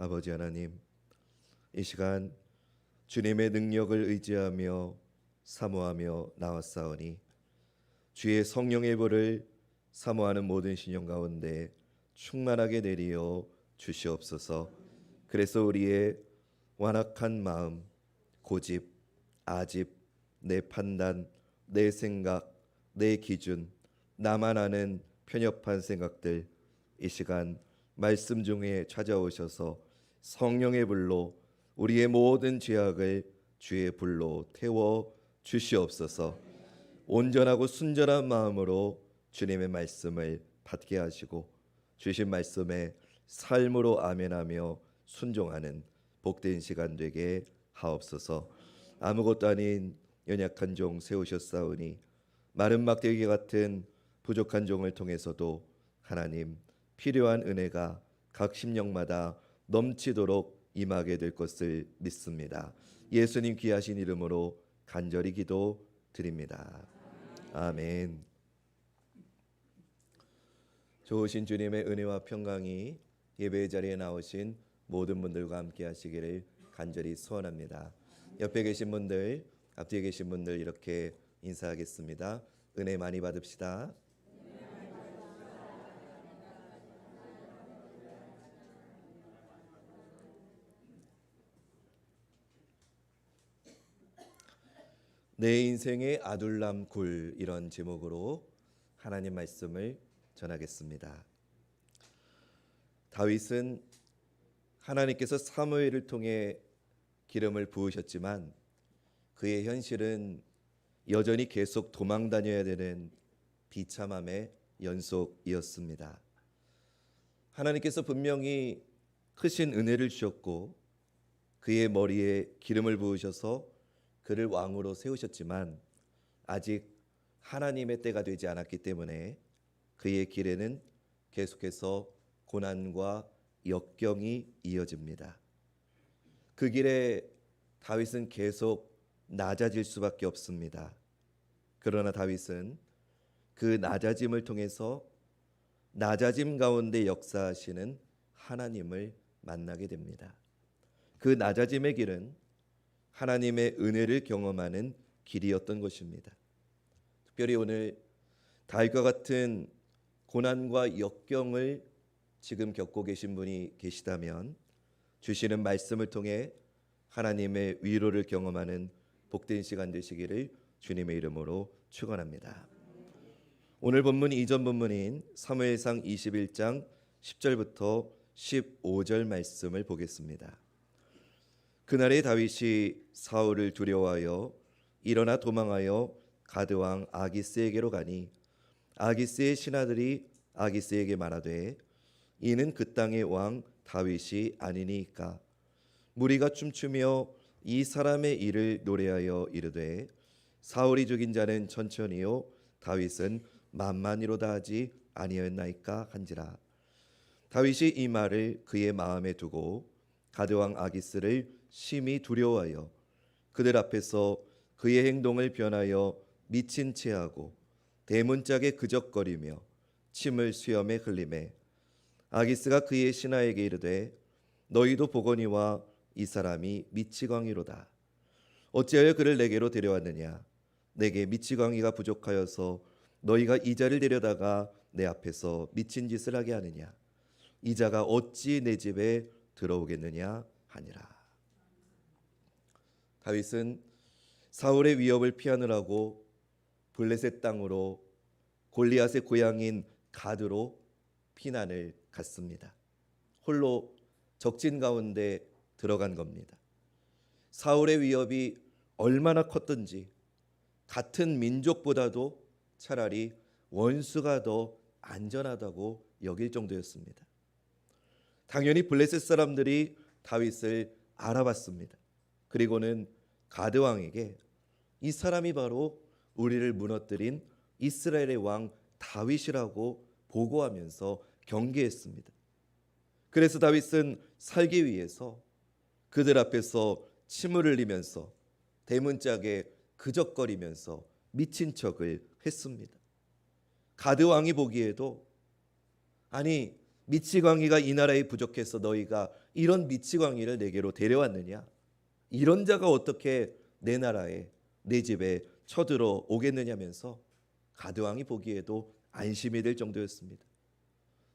아버지 하나님, 이 시간 주님의 능력을 의지하며 사모하며 나왔사오니 주의 성령의 불을 사모하는 모든 신령 가운데 충만하게 내리어 주시옵소서. 그래서 우리의 완악한 마음, 고집, 아집, 내 판단, 내 생각, 내 기준, 나만 아는 편협한 생각들, 이 시간 말씀 중에 찾아오셔서 성령의 불로 우리의 모든 죄악을 주의 불로 태워 주시옵소서. 온전하고 순전한 마음으로 주님의 말씀을 받게 하시고 주신 말씀에 삶으로 아멘하며 순종하는 복된 시간 되게 하옵소서. 아무것도 아닌 연약한 종 세우셨사오니 마른 막대기 같은 부족한 종을 통해서도 하나님 필요한 은혜가 각 심령마다 넘치도록 임하게 될 것을 믿습니다. 예수님 귀하신 이름으로 간절히 기도드립니다. 아멘. 좋으신 주님의 은혜와 평강이 예배의 자리에 나오신 모든 분들과 함께 하시기를 간절히 소원합니다. 옆에 계신 분들, 앞뒤에 계신 분들 이렇게 인사하겠습니다. 은혜 많이 받읍시다. 내 인생의 아둘람 굴, 이런 제목으로 하나님 말씀을 전하겠습니다. 다윗은 하나님께서 사무엘을 통해 기름을 부으셨지만 그의 현실은 여전히 계속 도망 다녀야 되는 비참함의 연속이었습니다. 하나님께서 분명히 크신 은혜를 주셨고 그의 머리에 기름을 부으셔서 그를 왕으로 세우셨지만 아직 하나님의 때가 되지 않았기 때문에 그의 길에는 계속해서 고난과 역경이 이어집니다. 그 길에 다윗은 계속 낮아질 수밖에 없습니다. 그러나 다윗은 그 낮아짐을 통해서 낮아짐 가운데 역사하시는 하나님을 만나게 됩니다. 그 낮아짐의 길은 하나님의 은혜를 경험하는 길이었던 것입니다. 특별히 오늘 다윗과 같은 고난과 역경을 지금 겪고 계신 분이 계시다면 주시는 말씀을 통해 하나님의 위로를 경험하는 복된 시간 되시기를 주님의 이름으로 축원합니다. 오늘 본문 이전 본문인 사무엘상 21장 10절부터 15절 말씀을 보겠습니다. 그날에 다윗이 사울을 두려워하여 일어나 도망하여 가드왕 아기스에게로 가니 아기스의 신하들이 아기스에게 말하되 이는 그 땅의 왕 다윗이 아니니까. 무리가 춤추며 이 사람의 일을 노래하여 이르되 사울이 죽인 자는 천천히요 다윗은 만만히로다 하지 아니었나이까 한지라. 다윗이 이 말을 그의 마음에 두고 가드왕 아기스를 심히 두려워하여 그들 앞에서 그의 행동을 변하여 미친 채하고 대문짝에 그적거리며 침을 수염에 흘리매 아기스가 그의 신하에게 이르되 너희도 보거니와 이 사람이 미치광이로다. 어찌하여 그를 내게로 데려왔느냐? 내게 미치광이가 부족하여서 너희가 이 자를 데려다가 내 앞에서 미친 짓을 하게 하느냐? 이 자가 어찌 내 집에 들어오겠느냐 하니라. 다윗은 사울의 위협을 피하느라고 블레셋 땅으로 골리앗의 고향인 가드로 피난을 갔습니다. 홀로 적진 가운데 들어간 겁니다. 사울의 위협이 얼마나 컸던지 같은 민족보다도 차라리 원수가 더 안전하다고 여길 정도였습니다. 당연히 블레셋 사람들이 다윗을 알아봤습니다. 그리고는 가드 왕에게 이 사람이 바로 우리를 무너뜨린 이스라엘의 왕 다윗이라고 보고하면서 경계했습니다. 그래서 다윗은 살기 위해서 그들 앞에서 침을 흘리면서 대문짝에 그적거리면서 미친 척을 했습니다. 가드 왕이 보기에도 아니 미치광이가 이 나라에 부족해서 너희가 이런 미치광이를 내게로 데려왔느냐? 이런 자가 어떻게 내 나라에 내 집에 쳐들어 오겠느냐면서 가드왕이 보기에도 안심이 될 정도였습니다.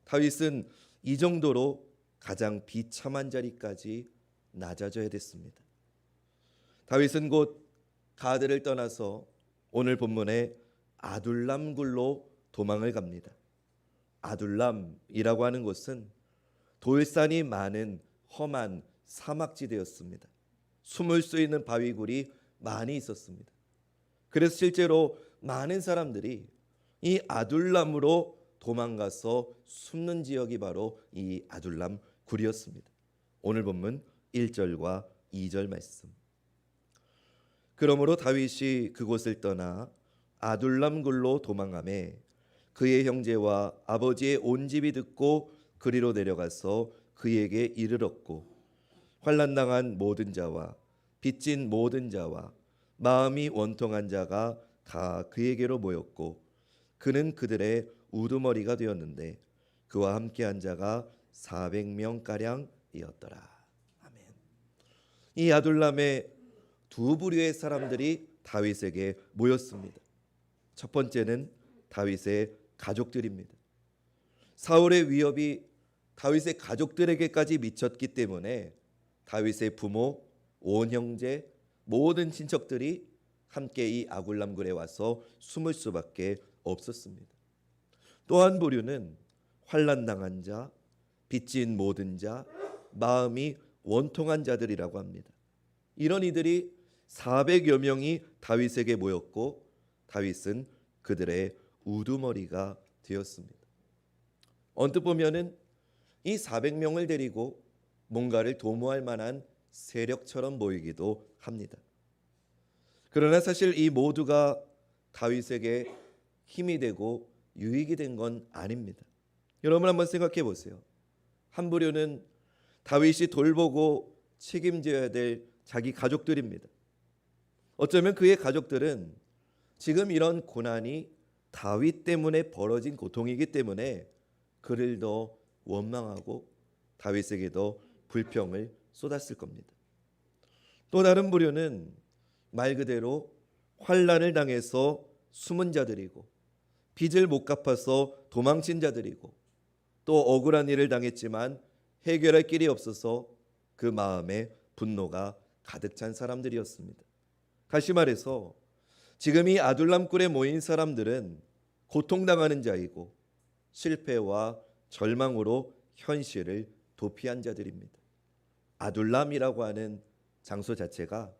다윗은 이 정도로 가장 비참한 자리까지 낮아져야 됐습니다. 다윗은 곧 가드를 떠나서 오늘 본문에 아둘람 굴로 도망을 갑니다. 아둘람이라고 하는 곳은 돌산이 많은 험한 사막지대였습니다. 숨을 수 있는 바위굴이 많이 있었습니다. 그래서 실제로 많은 사람들이 이 아둘람으로 도망가서 숨는 지역이 바로 이 아둘람 굴이었습니다. 오늘 본문 1절과 2절 말씀. 그러므로 다윗이 그곳을 떠나 아둘람 굴로 도망하매 그의 형제와 아버지의 온 집이 듣고 그리로 내려가서 그에게 이르렀고 환난당한 모든 자와 빚진 모든 자와 마음이 원통한 자가 다 그에게로 모였고 그는 그들의 우두머리가 되었는데 그와 함께한 자가 400명 가량이었더라. 아멘. 이 아둘람의 두 부류의 사람들이 다윗에게 모였습니다. 첫 번째는 다윗의 가족들입니다. 사울의 위협이 다윗의 가족들에게까지 미쳤기 때문에 다윗의 부모, 온 형제, 모든 친척들이 함께 이 아둘람굴에 와서 숨을 수밖에 없었습니다. 또 한 부류는 환난당한 자, 빚진 모든 자, 마음이 원통한 자들이라고 합니다. 이런 이들이 400여 명이 다윗에게 모였고 다윗은 그들의 우두머리가 되었습니다. 언뜻 보면은 이 400명을 데리고 뭔가를 도모할 만한 세력처럼 보이기도 합니다. 그러나 사실 이 모두가 다윗에게 힘이 되고 유익이 된 건 아닙니다. 여러분 한번 생각해 보세요. 한 부류는 다윗이 돌보고 책임져야 될 자기 가족들입니다. 어쩌면 그의 가족들은 지금 이런 고난이 다윗 때문에 벌어진 고통이기 때문에 그를 더 원망하고 다윗에게 더 불평을 쏟았을 겁니다. 또 다른 부류는 말 그대로 환난을 당해서 숨은 자들이고 빚을 못 갚아서 도망친 자들이고 또 억울한 일을 당했지만 해결할 길이 없어서 그 마음에 분노가 가득 찬 사람들이었습니다. 다시 말해서 지금 이 아둘람굴에 모인 사람들은 고통당하는 자이고 실패와 절망으로 현실을 도피한 자들입니다. 아둘람이라고 하는 장소 자체가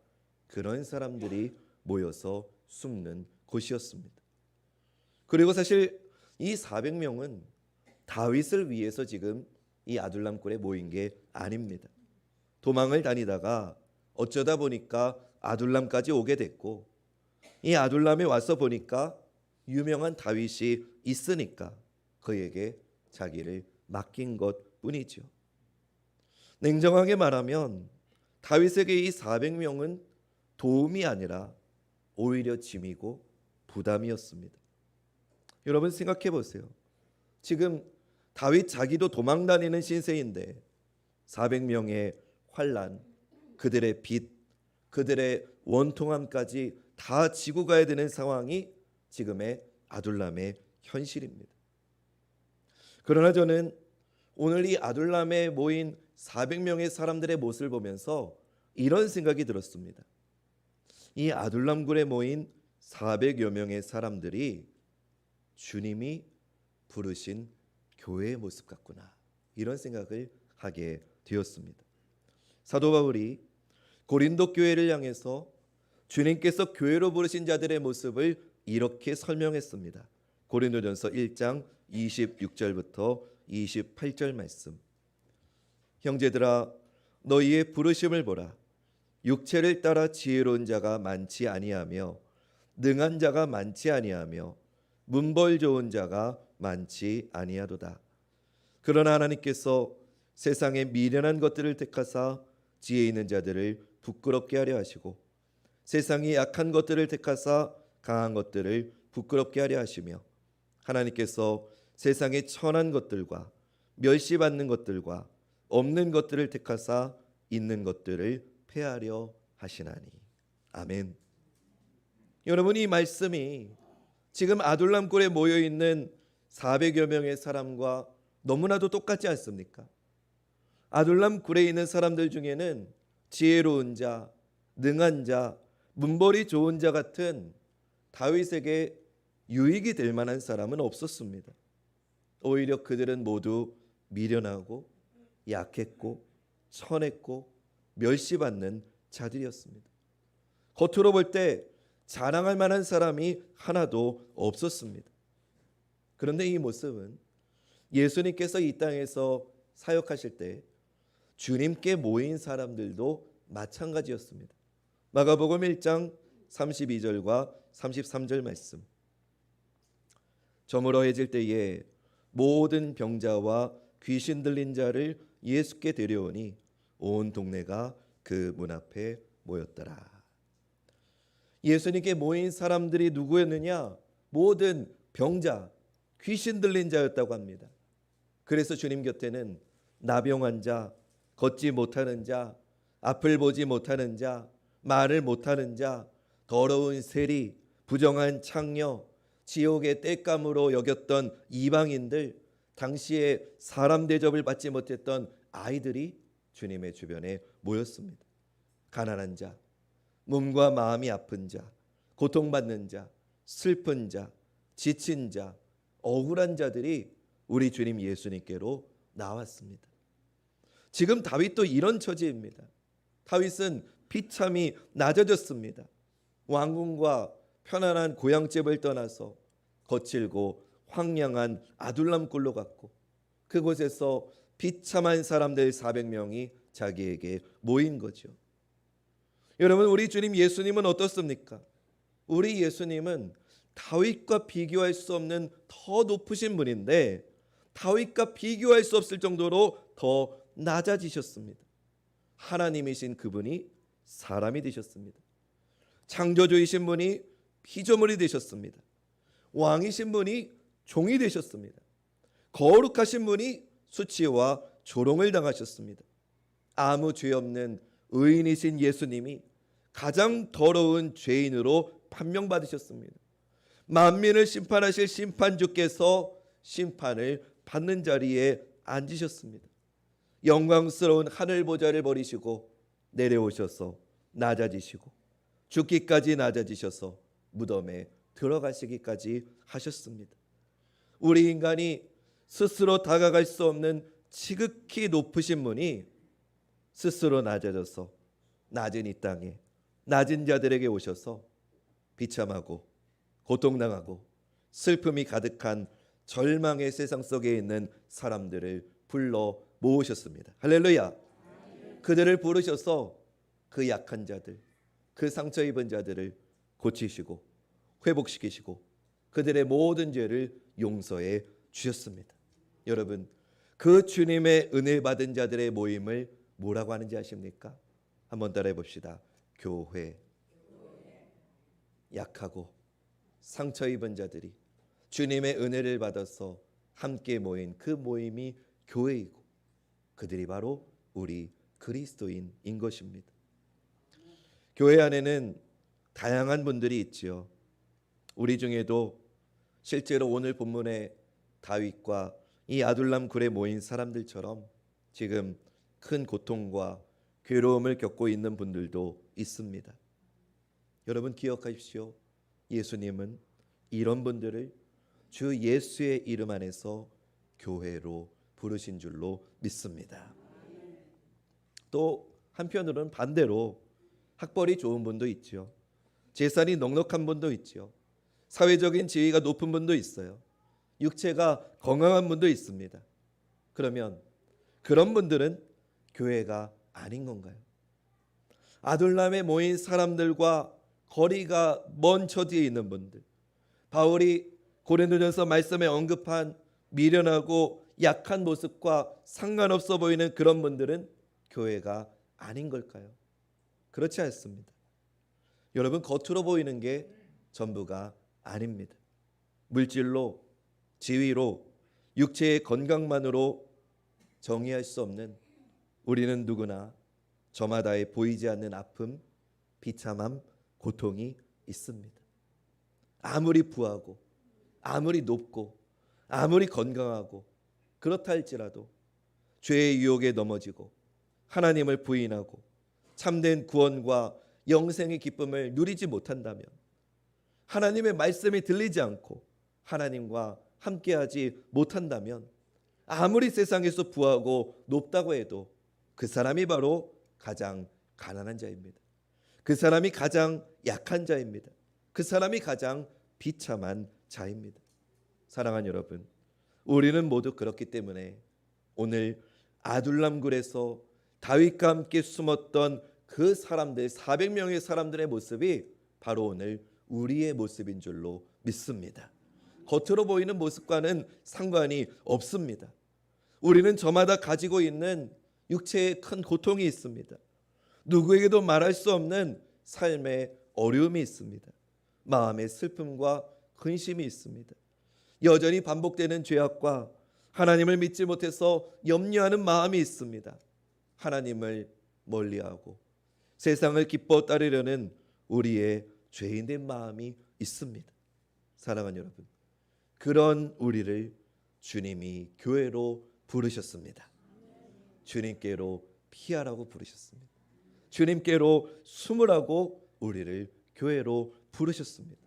그런 사람들이 모여서 숨는 곳이었습니다. 그리고 사실 이 400명은 다윗을 위해서 지금 이 아둘람굴에 모인 게 아닙니다. 도망을 다니다가 어쩌다 보니까 아둘람까지 오게 됐고 이 아둘람에 와서 보니까 유명한 다윗이 있으니까 그에게 자기를 맡긴 것뿐이죠. 냉정하게 말하면 다윗에게 이 400명은 도움이 아니라 오히려 짐이고 부담이었습니다. 여러분 생각해 보세요. 지금 다윗 자기도 도망다니는 신세인데 400명의 환난, 그들의 빚, 그들의 원통함까지 다 지고 가야 되는 상황이 지금의 아둘람의 현실입니다. 그러나 저는 오늘 이 아둘람에 모인 400명의 사람들의 모습을 보면서 이런 생각이 들었습니다. 이 아둘람굴에 모인 400여 명의 사람들이 주님이 부르신 교회의 모습 같구나, 이런 생각을 하게 되었습니다. 사도 바울이 고린도 교회를 향해서 주님께서 교회로 부르신 자들의 모습을 이렇게 설명했습니다. 고린도전서 1장 26절부터 28절 말씀. 형제들아, 너희의 부르심을 보라. 육체를 따라 지혜로운 자가 많지 아니하며 능한 자가 많지 아니하며 문벌 좋은 자가 많지 아니하도다. 그러나 하나님께서 세상의 미련한 것들을 택하사 지혜 있는 자들을 부끄럽게 하려 하시고 세상이 약한 것들을 택하사 강한 것들을 부끄럽게 하려 하시며 하나님께서 세상의 천한 것들과 멸시받는 것들과 없는 것들을 택하사 있는 것들을 폐하려 하시나니. 아멘. 여러분, 이 말씀이 지금 아둘람굴에 모여 있는 400여 명의 사람과 너무나도 똑같지 않습니까? 아둘람굴에 있는 사람들 중에는 지혜로운 자, 능한 자, 문벌이 좋은 자 같은 다윗에게 유익이 될 만한 사람은 없었습니다. 오히려 그들은 모두 미련하고 약했고 천했고 멸시받는 자들이었습니다. 겉으로 볼 때 자랑할 만한 사람이 하나도 없었습니다. 그런데 이 모습은 예수님께서 이 땅에서 사역하실 때 주님께 모인 사람들도 마찬가지였습니다. 마가복음 1장 32절과 33절 말씀. 저물어해질 때에 모든 병자와 귀신 들린 자를 예수께 데려오니 온 동네가 그 문 앞에 모였더라. 예수님께 모인 사람들이 누구였느냐? 모든 병자, 귀신 들린 자였다고 합니다. 그래서 주님 곁에는 나병한 자, 걷지 못하는 자, 앞을 보지 못하는 자, 말을 못하는 자, 더러운 세리, 부정한 창녀, 지옥의 땔감으로 여겼던 이방인들, 당시에 사람 대접을 받지 못했던 아이들이 주님의 주변에 모였습니다. 가난한 자, 몸과 마음이 아픈 자, 고통받는 자, 슬픈 자, 지친 자, 억울한 자들이 우리 주님 예수님께로 나왔습니다. 지금 다윗도 이런 처지입니다. 다윗은 비참히 낮아졌습니다. 왕궁과 편안한 고향집을 떠나서 거칠고 황량한 아둘람굴로 갔고 그곳에서 비참한 사람들 400명이 자기에게 모인 거죠. 여러분, 우리 주님 예수님은 어떻습니까? 우리 예수님은 다윗과 비교할 수 없는 더 높으신 분인데 다윗과 비교할 수 없을 정도로 더 낮아지셨습니다. 하나님이신 그분이 사람이 되셨습니다. 창조주이신 분이 피조물이 되셨습니다. 왕이신 분이 종이 되셨습니다. 거룩하신 분이 수치와 조롱을 당하셨습니다. 아무 죄 없는 의인이신 예수님이 가장 더러운 죄인으로 판명받으셨습니다. 만민을 심판하실 심판주께서 심판을 받는 자리에 앉으셨습니다. 영광스러운 하늘 보좌를 버리시고 내려오셔서 낮아지시고 죽기까지 낮아지셔서 무덤에 들어가시기까지 하셨습니다. 우리 인간이 스스로 다가갈 수 없는 지극히 높으신 분이 스스로 낮아져서 낮은 이 땅에 낮은 자들에게 오셔서 비참하고 고통당하고 슬픔이 가득한 절망의 세상 속에 있는 사람들을 불러 모으셨습니다. 할렐루야. 그들을 부르셔서 그 약한 자들, 그 상처 입은 자들을 고치시고 회복시키시고 그들의 모든 죄를 용서해 주셨습니다. 여러분, 그 주님의 은혜 받은 자들의 모임을 뭐라고 하는지 아십니까? 한번 따라해 봅시다. 교회. 약하고 상처 입은 자들이 주님의 은혜를 받아서 함께 모인 그 모임이 교회이고 그들이 바로 우리 그리스도인인 것입니다. 교회 안에는 다양한 분들이 있지요. 우리 중에도 실제로 오늘 본문의 다윗과 이 아둘람 굴에 모인 사람들처럼 지금 큰 고통과 괴로움을 겪고 있는 분들도 있습니다. 여러분 기억하십시오. 예수님은 이런 분들을 주 예수의 이름 안에서 교회로 부르신 줄로 믿습니다. 또 한편으로는 반대로 학벌이 좋은 분도 있죠. 재산이 넉넉한 분도 있죠. 사회적인 지위가 높은 분도 있어요. 육체가 건강한 분도 있습니다. 그러면 그런 분들은 교회가 아닌 건가요? 아둘람에 모인 사람들과 거리가 먼 처지에 있는 분들, 바울이 고린도전서 말씀에 언급한 미련하고 약한 모습과 상관없어 보이는 그런 분들은 교회가 아닌 걸까요? 그렇지 않습니다. 여러분, 겉으로 보이는 게 전부가 아닙니다. 물질로, 지위로, 육체의 건강만으로 정의할 수 없는 우리는 누구나 저마다의 보이지 않는 아픔, 비참함, 고통이 있습니다. 아무리 부하고 아무리 높고 아무리 건강하고 그렇다 할지라도 죄의 유혹에 넘어지고 하나님을 부인하고 참된 구원과 영생의 기쁨을 누리지 못한다면, 하나님의 말씀이 들리지 않고 하나님과 함께하지 못한다면, 아무리 세상에서 부하고 높다고 해도 그 사람이 바로 가장 가난한 자입니다. 그 사람이 가장 약한 자입니다. 그 사람이 가장 비참한 자입니다. 사랑하는 여러분, 우리는 모두 그렇기 때문에 오늘 아둘람굴에서 다윗과 함께 숨었던 그 사람들, 400명의 사람들의 모습이 바로 오늘 우리의 모습인 줄로 믿습니다. 겉으로 보이는 모습과는 상관이 없습니다. 우리는 저마다 가지고 있는 육체에 큰 고통이 있습니다. 누구에게도 말할 수 없는 삶의 어려움이 있습니다. 마음의 슬픔과 근심이 있습니다. 여전히 반복되는 죄악과 하나님을 믿지 못해서 염려하는 마음이 있습니다. 하나님을 멀리하고 세상을 기뻐 따르려는 우리의 죄인된 마음이 있습니다. 사랑하는 여러분, 그런 우리를 주님이 교회로 부르셨습니다. 주님께로 피하라고 부르셨습니다. 주님께로 숨으라고 우리를 교회로 부르셨습니다.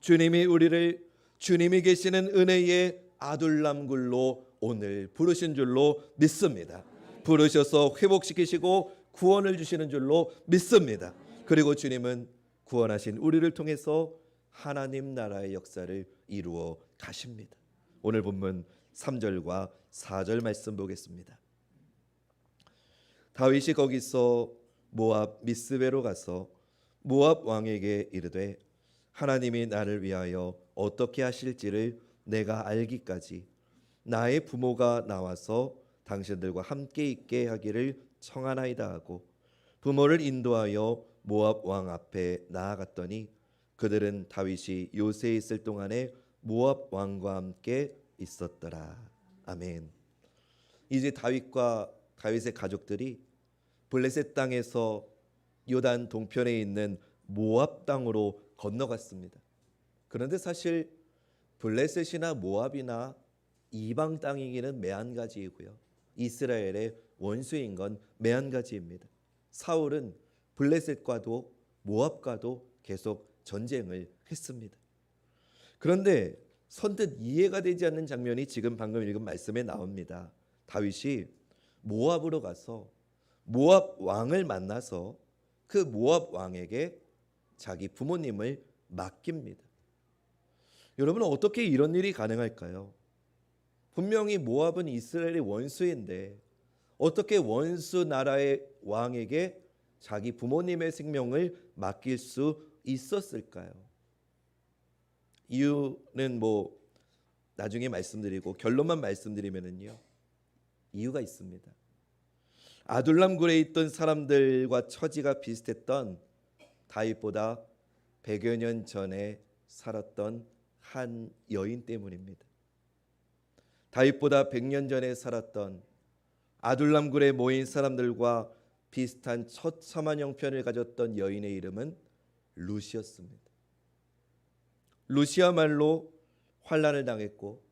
주님이 우리를 주님이 계시는 은혜의 아둘람굴로 오늘 부르신 줄로 믿습니다. 부르셔서 회복시키시고 구원을 주시는 줄로 믿습니다. 그리고 주님은 구원하신 우리를 통해서 하나님 나라의 역사를 이루어 가십니다. 오늘 본문 3절과 4절 말씀 보겠습니다. 다윗이 거기서 모압 미스베로 가서 모압 왕에게 이르되 하나님이 나를 위하여 어떻게 하실지를 내가 알기까지 나의 부모가 나와서 당신들과 함께 있게 하기를 청하나이다 하고 부모를 인도하여 모압 왕 앞에 나아갔더니 그들은 다윗이 요새에 있을 동안에 모압 왕과 함께 있었더라. 아멘. 이제 다윗과 다윗의 가족들이 블레셋 땅에서 요단 동편에 있는 모압 땅으로 건너갔습니다. 그런데 사실 블레셋이나 모압이나 이방 땅이기는 매한가지이고요, 이스라엘의 원수인 건 매한가지입니다. 사울은 블레셋과도 모압과도 계속 전쟁을 했습니다. 그런데 선뜻 이해가 되지 않는 장면이 지금 방금 읽은 말씀에 나옵니다. 다윗이 모압으로 가서 모압 왕을 만나서 그 모압 왕에게 자기 부모님을 맡깁니다. 여러분, 어떻게 이런 일이 가능할까요? 분명히 모압은 이스라엘의 원수인데 어떻게 원수 나라의 왕에게 자기 부모님의 생명을 맡길 수 있었을까요? 이유는 나중에 말씀드리고 결론만 말씀드리면요, 이유가 있습니다. 아둘람굴에 있던 사람들과 처지가 비슷했던 다윗보다 100여 년 전에 살았던 한 여인 때문입니다. 다윗보다 100년 전에 살았던 아둘람굴에 모인 사람들과 비슷한 처참한 형편을 가졌던 여인의 이름은 루시였습니다. 루시야말로 환난을 당했고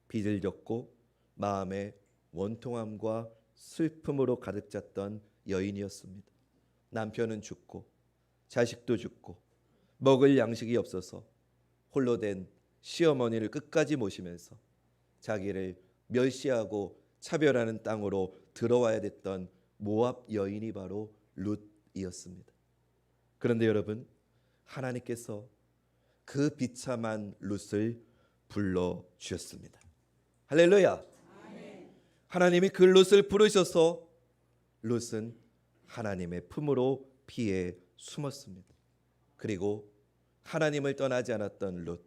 빚을 졌고 마음에 원통함과 슬픔으로 가득 찼던 여인이었습니다. 남편은 죽고 자식도 죽고 먹을 양식이 없어서 홀로 된 시어머니를 끝까지 모시면서 자기를 멸시하고 차별하는 땅으로 들어와야 됐던 모압 여인이 바로 룻이었습니다. 그런데 여러분, 하나님께서 그 비참한 룻을 불러주셨습니다. 할렐루야. 하나님이 그 룻을 부르셔서 룻은 하나님의 품으로 피해 숨었습니다. 그리고 하나님을 떠나지 않았던 룻,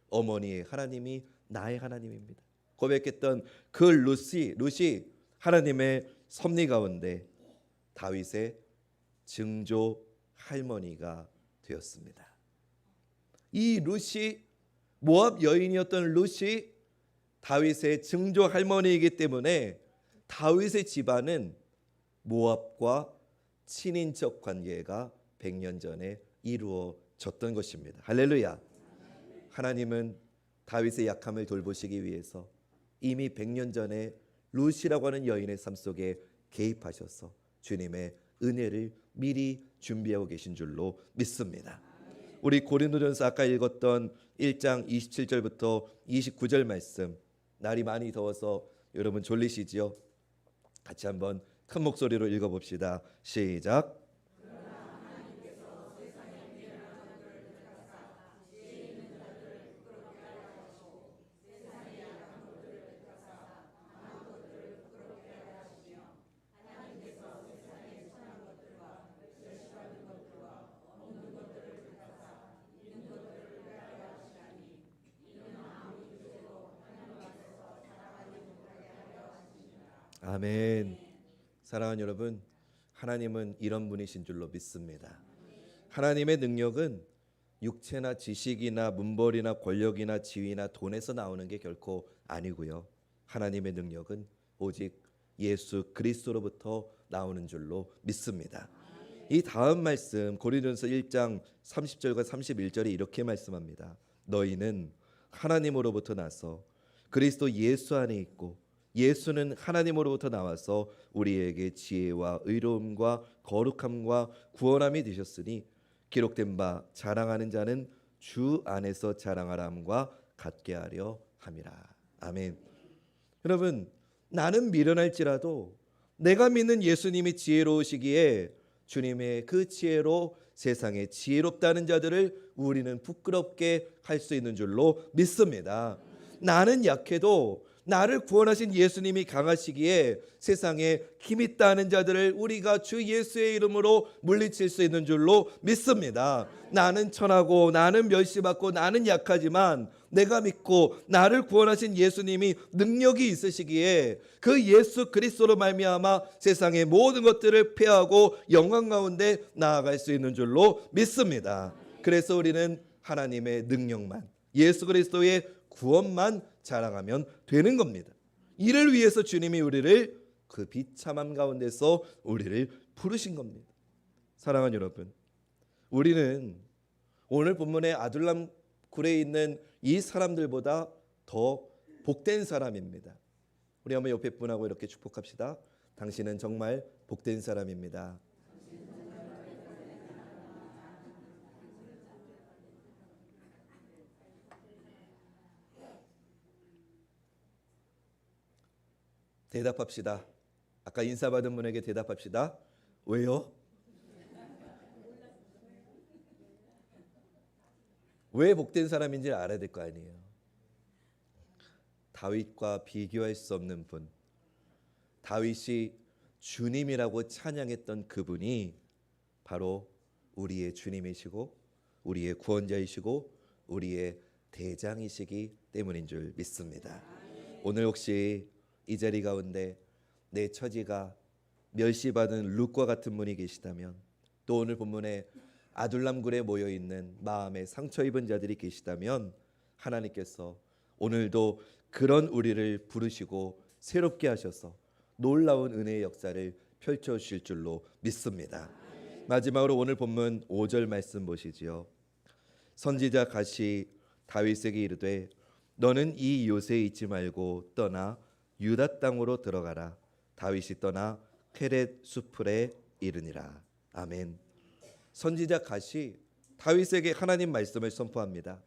어머니의 하나님이 나의 하나님입니다 고백했던 그 룻이 하나님의 섭리 가운데 다윗의 증조 할머니가 되었습니다. 이 룻이, 모압 여인이었던 룻이 다윗의 증조 할머니이기 때문에 다윗의 집안은 모압과 친인척 관계가 100년 전에 이루어졌던 것입니다. 할렐루야. 하나님은 다윗의 약함을 돌보시기 위해서 이미 100년 전에 루시라고 하는 여인의 삶 속에 개입하셔서 주님의 은혜를 미리 준비하고 계신 줄로 믿습니다. 우리 고린도전서 아까 읽었던 1장 27절부터 29절 말씀, 날이 많이 더워서 여러분 졸리시지요? 같이 한번 큰 목소리로 읽어봅시다. 시작. 아멘. 사랑하는 여러분, 하나님은 이런 분이신 줄로 믿습니다. 하나님의 능력은 육체나 지식이나 문벌이나 권력이나 지위나 돈에서 나오는 게 결코 아니고요. 하나님의 능력은 오직 예수 그리스도로부터 나오는 줄로 믿습니다. 이 다음 말씀 고린도전서 1장 30절과 31절이 이렇게 말씀합니다. 너희는 하나님으로부터 나서 그리스도 예수 안에 있고 예수는 하나님으로부터 나와서 우리에게 지혜와 의로움과 거룩함과 구원함이 되셨으니 기록된 바 자랑하는 자는 주 안에서 자랑하람과 같게 하려 함이라. 아멘. 여러분, 나는 미련할지라도 내가 믿는 예수님이 지혜로우시기에 주님의 그 지혜로 세상에 지혜롭다는 자들을 우리는 부끄럽게 할 수 있는 줄로 믿습니다. 나는 약해도 나를 구원하신 예수님이 강하시기에 세상에 힘있다 하는 자들을 우리가 주 예수의 이름으로 물리칠 수 있는 줄로 믿습니다. 나는 천하고 나는 멸시받고 나는 약하지만 내가 믿고 나를 구원하신 예수님이 능력이 있으시기에 그 예수 그리스도로 말미암아 세상의 모든 것들을 패하고 영광 가운데 나아갈 수 있는 줄로 믿습니다. 그래서 우리는 하나님의 능력만, 예수 그리스도의 구원만 자랑하면 되는 겁니다. 이를 위해서 주님이 우리를 그 비참함 가운데서 우리를 부르신 겁니다. 사랑하는 여러분, 우리는 오늘 본문의 아둘람 굴에 있는 이 사람들보다 더 복된 사람입니다. 우리 한번 옆에 분하고 이렇게 축복합시다. 당신은 정말 복된 사람입니다. 대답합시다. 아까 인사받은 분에게 대답합시다. 왜요? 왜 복된 사람인지 알아야 될 거 아니에요. 다윗과 비교할 수 없는 분, 다윗이 주님이라고 찬양했던 그분이 바로 우리의 주님이시고 우리의 구원자이시고 우리의 대장이시기 때문인 줄 믿습니다. 오늘 혹시 이 자리 가운데 내 처지가 멸시받은 룻과 같은 분이 계시다면, 또 오늘 본문에 아둘람굴에 모여있는 마음에 상처 입은 자들이 계시다면 하나님께서 오늘도 그런 우리를 부르시고 새롭게 하셔서 놀라운 은혜의 역사를 펼쳐주실 줄로 믿습니다. 마지막으로 오늘 본문 5절 말씀 보시지요. 선지자 갓이 다윗에게 이르되 너는 이 요새에 있지 말고 떠나 유다 땅으로 들어가라. 다윗이 떠나 케렛 수풀에 이르니라. 아멘. 선지자 갓이 다윗에게 하나님 말씀을 선포합니다.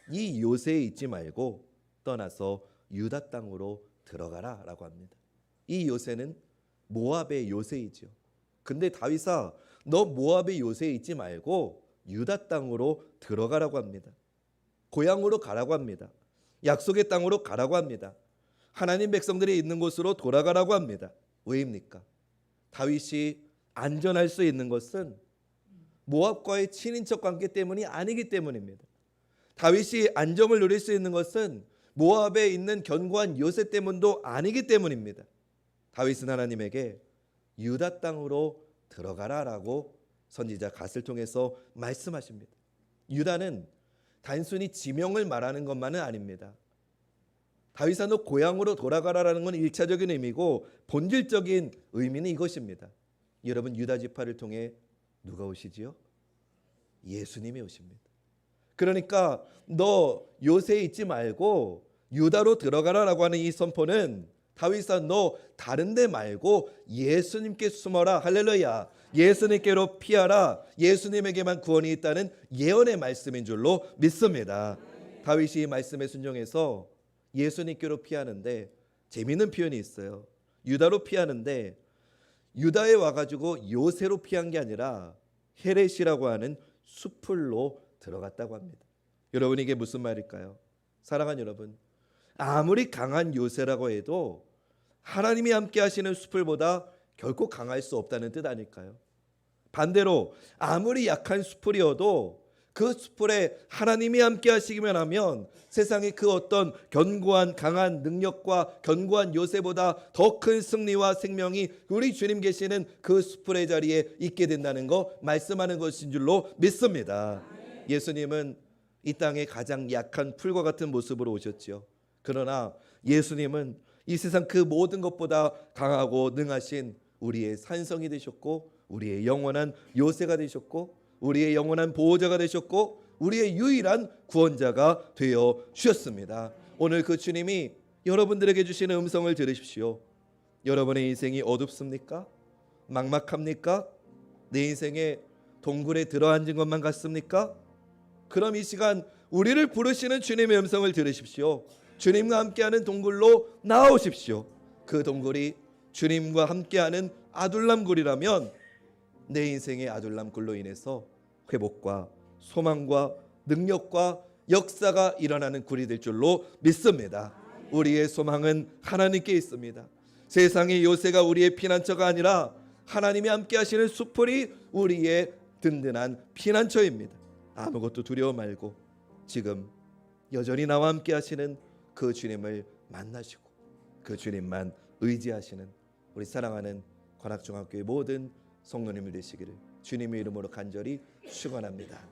이 요새에 있지 말고 떠나서 유다 땅으로 들어가라 라고 합니다. 이 요새는 모압의 요새이죠. 근데 다윗아, 너 모압의 요새에 있지 말고 유다 땅으로 들어가라고 합니다. 고향으로 가라고 합니다. 약속의 땅으로 가라고 합니다. 하나님 백성들이 있는 곳으로 돌아가라고 합니다. 왜입니까? 다윗이 안전할 수 있는 것은 모압과의 친인척 관계 때문이 아니기 때문입니다. 다윗이 안정을 누릴 수 있는 것은 모압에 있는 견고한 요새 때문도 아니기 때문입니다. 다윗은 하나님에게 유다 땅으로 들어가라라고 선지자 갓을 통해서 말씀하십니다. 유다는 단순히 지명을 말하는 것만은 아닙니다. 다윗아 너 고향으로 돌아가라라는 건 1차적인 의미고 본질적인 의미는 이것입니다. 여러분 유다 지파를 통해 누가 오시지요? 예수님이 오십니다. 그러니까 너 요새에 있지 말고 유다로 들어가라라고 하는 이 선포는 다윗아 너 다른 데 말고 예수님께 숨어라. 할렐루야. 예수님께로 피하라. 예수님에게만 구원이 있다는 예언의 말씀인 줄로 믿습니다. 다윗이 이 말씀에 순종해서 예수님께로 피하는데 재미있는 표현이 있어요. 유다로 피하는데 유다에 와가지고 요새로 피한 게 아니라 헤렛이라고 하는 숲으로 들어갔다고 합니다. 여러분 이게 무슨 말일까요? 사랑하는 여러분, 아무리 강한 요새라고 해도 하나님이 함께 하시는 숲을보다 결코 강할 수 없다는 뜻 아닐까요? 반대로 아무리 약한 숲이어도 그 숲에 하나님이 함께 하시기만 하면 세상의 그 어떤 견고한 강한 능력과 견고한 요새보다 더 큰 승리와 생명이 우리 주님 계시는 그 숲의 자리에 있게 된다는 거 말씀하는 것인 줄로 믿습니다. 예수님은 이 땅의 가장 약한 풀과 같은 모습으로 오셨죠. 그러나 예수님은 이 세상 그 모든 것보다 강하고 능하신 우리의 산성이 되셨고 우리의 영원한 요새가 되셨고 우리의 영원한 보호자가 되셨고 우리의 유일한 구원자가 되어 주셨습니다. 오늘 그 주님이 여러분들에게 주시는 음성을 들으십시오. 여러분의 인생이 어둡습니까? 막막합니까? 내 인생에 동굴에 들어앉은 것만 같습니까? 그럼 이 시간 우리를 부르시는 주님의 음성을 들으십시오. 주님과 함께하는 동굴로 나오십시오. 그 동굴이 주님과 함께하는 아둘람 굴이라면 내 인생의 아둘람 굴로 인해서 회복과 소망과 능력과 역사가 일어나는 굴이 될 줄로 믿습니다. 우리의 소망은 하나님께 있습니다. 세상의 요새가 우리의 피난처가 아니라 하나님이 함께 하시는 숲풀이 우리의 든든한 피난처입니다. 아무것도 두려워 말고 지금 여전히 나와 함께 하시는 그 주님을 만나시고 그 주님만 의지하시는 우리 사랑하는 관악중학교의 모든 성도님들 되시기를 주님의 이름으로 간절히 축원합니다.